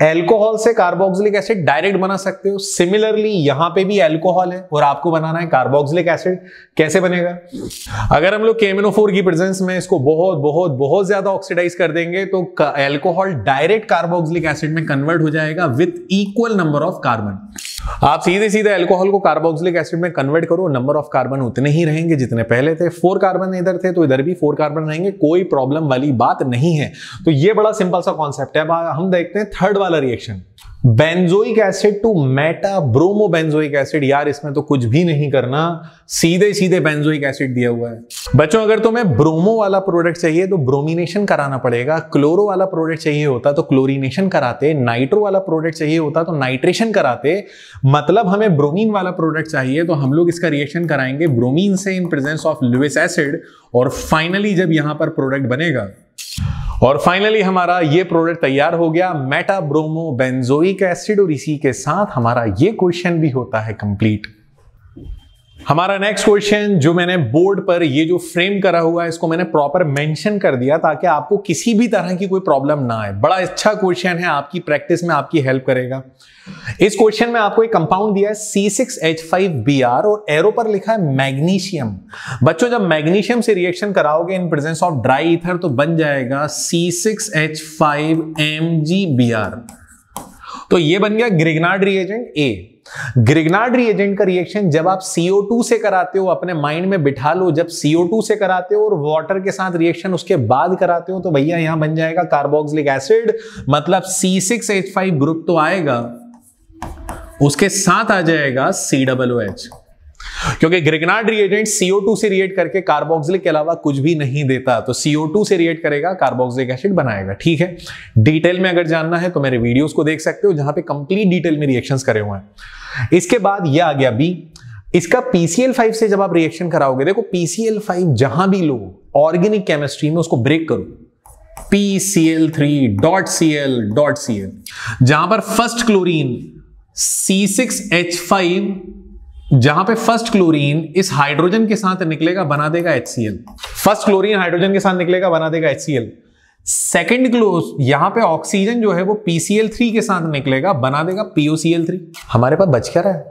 एल्कोहल से कार्बोक्सिलिक एसिड डायरेक्ट बना सकते हो। सिमिलरली यहां पे भी एल्कोहल है और आपको बनाना है कार्बोक्सिलिक एसिड। कैसे बनेगा? अगर हम लोग KMnO4 की प्रेजेंस में इसको बहुत बहुत बहुत ज्यादा ऑक्सीडाइज कर देंगे तो एल्कोहल डायरेक्ट कार्बोक्सिलिक एसिड में कन्वर्ट हो जाएगा with equal number of carbon. आप सीधे सीधे एल्कोहल को कार्बोक्सिलिक एसिड में कन्वर्ट करो, नंबर ऑफ कार्बन उतने ही रहेंगे जितने पहले थे। 4 कार्बन इधर थे तो इधर भी 4 कार्बन रहेंगे, कोई प्रॉब्लम वाली बात नहीं है। तो ये बड़ा सिंपल सा कॉन्सेप्ट है। अब हम देखते हैं थर्ड वाला reaction, benzoic acid to meta bromo benzoic acid. यार इसमें तो कुछ भी नहीं करना, सीधे सीधे बेंजोइक एसिड दिया हुआ है। बच्चों अगर तुम्हें ब्रोमो वाला प्रोडक्ट चाहिए तो ब्रोमिनेशन कराना पड़ेगा, क्लोरो वाला प्रोडक्ट चाहिए होता तो क्लोरीनेशन कराते, नाइट्रो वाला प्रोडक्ट चाहिए होता तो नाइट्रेशन कराते। मतलब हमें ब्रोमीन वाला प्रोडक्ट चाहिए तो हम लोग इसका रिएक्शन कराएंगे ब्रोमीन से in presence of Lewis acid, और फाइनली जब यहां पर प्रोडक्ट बनेगा और फाइनली हमारा ये प्रोडक्ट तैयार हो गया, मेटा ब्रोमो बेंजोइक एसिड। और इसी के साथ हमारा ये क्वेश्चन भी होता है कंप्लीट। हमारा नेक्स्ट क्वेश्चन जो मैंने बोर्ड पर ये जो फ्रेम करा हुआ है इसको मैंने प्रॉपर मेंशन कर दिया ताकि आपको किसी भी तरह की कोई प्रॉब्लम ना आए। बड़ा अच्छा क्वेश्चन है, आपकी प्रैक्टिस में आपकी हेल्प करेगा। इस क्वेश्चन में आपको एक कंपाउंड दिया है C6H5Br और एरो पर लिखा है मैग्नीशियम। बच्चों जब मैग्नीशियम से रिएक्शन कराओगे in presence of dry ether तो बन जाएगा C6H5MgBr। तो ये बन गया Grignard reagent A। Grignard reagent का रिएक्शन जब आप CO2 से कराते हो, अपने माइंड में बिठा लो, जब CO2 से कराते हो और वाटर के साथ रिएक्शन उसके बाद कराते हो तो भैया यहां बन जाएगा कार्बोक्सिलिक एसिड। मतलब C6H5 ग्रुप तो आएगा, उसके साथ आ जाएगा COOH, क्योंकि ग्रिग्नार्ड रिएजेंट CO2 से रिएक्ट करके कार्बोक्सिलिक के अलावा कुछ भी नहीं देता, तो CO2 से रिएक्ट करेगा, कार्बोक्सिलिक एसिड बनाएगा। ठीक है, डिटेल में अगर जानना है तो मेरे वीडियोस को देख सकते हो जहां पे कंप्लीट डिटेल में रिएक्शंस करे हुए हैं। इसके बाद ये आ गया B। इसका PCl5 से जब आप रिएक्शन कराओगे, देखो PCl5 जहां भी लो ऑर्गेनिक केमिस्ट्री में उसको ब्रेक करो, PCl3.Cl.Cl, जहां पर फर्स्ट क्लोरीन C6H5, जहां पे फर्स्ट क्लोरीन इस हाइड्रोजन के साथ निकलेगा बना देगा HCl। फर्स्ट क्लोरीन हाइड्रोजन के साथ निकलेगा बना देगा HCl। सेकंड क्लोज यहां पे ऑक्सीजन जो है वो PCl3 के साथ निकलेगा बना देगा POCl3। हमारे पास बच क्या रहा है?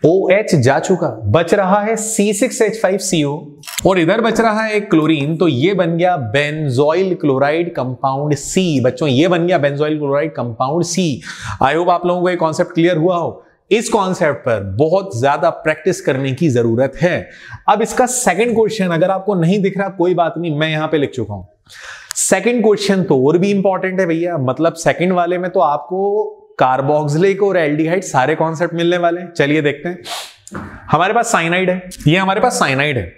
OH जा चुका, बच रहा है C6H5CO और इधर बच रहा है एक क्लोरीन, तो ये बन गया बेंजोइल क्लोराइड कंपाउंड C। बच्चों ये बन गया benzoyl chloride compound C। I hope आप लोगों को ये कॉन्सेप्ट क्लियर हुआ हो। इस कॉन्सेप्ट पर बहुत ज्यादा प्रैक्टिस करने की जरूरत है। अब इसका सेकंड क्वेश्चन अगर आपको नहीं दिख रहा कोई बात नहीं, मैं यहां पे लिख चुका हूं। सेकंड क्वेश्चन तो और भी इंपॉर्टेंट है भैया, मतलब सेकंड वाले में तो आपको कार्बोक्सिलिक और एल्डिहाइड सारे कॉन्सेप्ट मिलने वाले हैं। चलिए देखते हैं। हमारे पास साइनाइड है, ये हमारे पास साइनाइड है।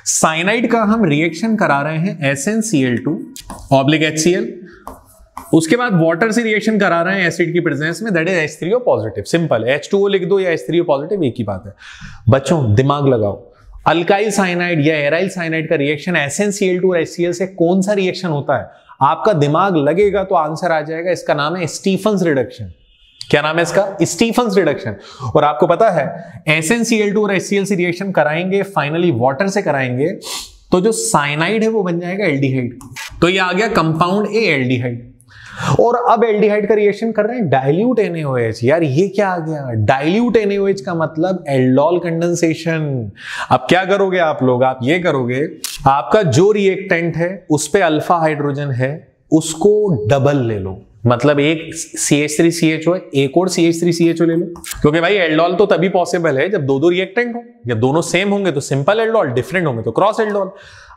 साइनाइड का हम रिएक्शन करा रहे हैं SnCl2/HCl, उसके बाद वाटर से रिएक्शन करा रहे हैं एसिड की प्रेजेंस में, that is H3O positive. Simple, H2O लिख दो या H3O पॉजिटिव, एक ही बात है। बच्चों दिमाग लगाओ, अल्काइल साइनाइड या एराइल साइनाइड का रिएक्शन SnCl2 और HCl से कौन सा रिएक्शन होता है? आपका दिमाग लगेगा तो आंसर आ जाएगा, इसका नाम है स्टीफन्स रिडक्शन। क्या नाम है इसका? Stephens reduction. और आपको पता है SnCl2 और HCl से रिएक्शन कराएंगे, फाइनली वाटर से कराएंगे तो जो साइनाइड है वो बन जाएगा एल्डिहाइड। तो ये आ गया कंपाउंड A एल्डिहाइड। और अब एल्डिहाइड का रिएक्शन कर रहे हैं डाइल्यूट NaOH। यार ये क्या आ गया? डाइल्यूट NaOH का मतलब एल्डोल कंडेंसेशन। अब क्या करोगे आप लोग? आप ये करोगे, आपका जो रिएक्टेंट है उस पे अल्फा हाइड्रोजन है, उसको डबल ले लो, मतलब एक CH3CHO है, एक और CH3CHO ले लो, क्योंकि भाई एल्डोल तो तभी पॉसिबल है जब दो दो रिएक्टेंट हो। जब दोनों सेम होंगे तो सिंपल एल्डोल, डिफरेंट होंगे तो क्रॉस एल्डोल।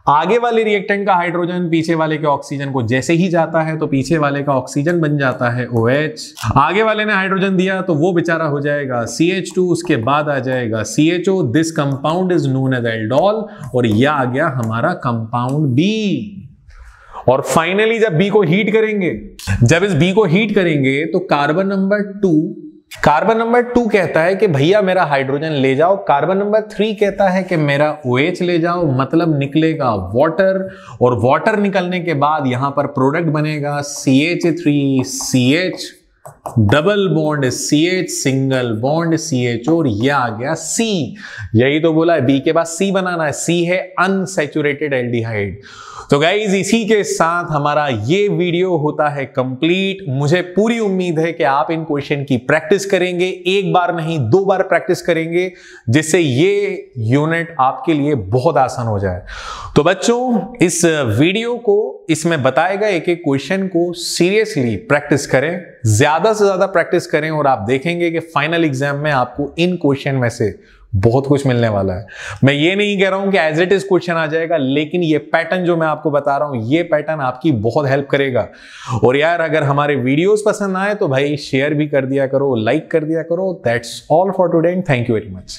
आगे वाले रिएक्टेंट का हाइड्रोजन पीछे वाले के ऑक्सीजन को जैसे ही जाता है तो पीछे वाले का ऑक्सीजन बन जाता है OH। आगे वाले ने हाइड्रोजन दिया तो वो बेचारा हो जाएगा CH2, उसके बाद आ जाएगा CHO। This compound is known as aldol. और यह आ गया हमारा कंपाउंड B। और फाइनली जब B को हीट करेंगे, जब इस B को हीट करेंगे तो कार्बन नंबर 2 कहता है कि भैया मेरा हाइड्रोजन ले जाओ, कार्बन नंबर 3 कहता है कि मेरा OH ले जाओ, मतलब निकलेगा वाटर। और वाटर निकलने के बाद यहां पर प्रोडक्ट बनेगा CH3CH double bond CH, single bond CH और ये आ गया C। यही तो बोला है, B के बाद C बनाना है। C है अनसैचुरेटेड एल्डिहाइड। तो गाइज इसी के साथ हमारा ये वीडियो होता है कंप्लीट। मुझे पूरी उम्मीद है कि आप इन क्वेश्चन की प्रैक्टिस करेंगे, एक बार नहीं 2 बार प्रैक्टिस करेंगे, जिससे ये यूनिट आपके लिए बहुत आसान हो जाए। तो बच्चों इस वीडियो को, इसमें बताए गए एक एक क्वेश्चन को सीरियसली प्रैक्टिस करें, ज्यादा से ज्यादा प्रैक्टिस करें और आप देखेंगे कि फाइनल एग्जाम में आपको इन क्वेश्चन में से बहुत कुछ मिलने वाला है। मैं ये नहीं कह रहा हूं कि एज इट इज क्वेश्चन आ जाएगा, लेकिन ये पैटर्न जो मैं आपको बता रहा हूं, ये पैटर्न आपकी बहुत हेल्प करेगा। और यार अगर हमारे वीडियोस पसंद आए तो भाई शेयर भी कर दिया करो, लाइक कर दिया करो। That's all for today, thank you very much.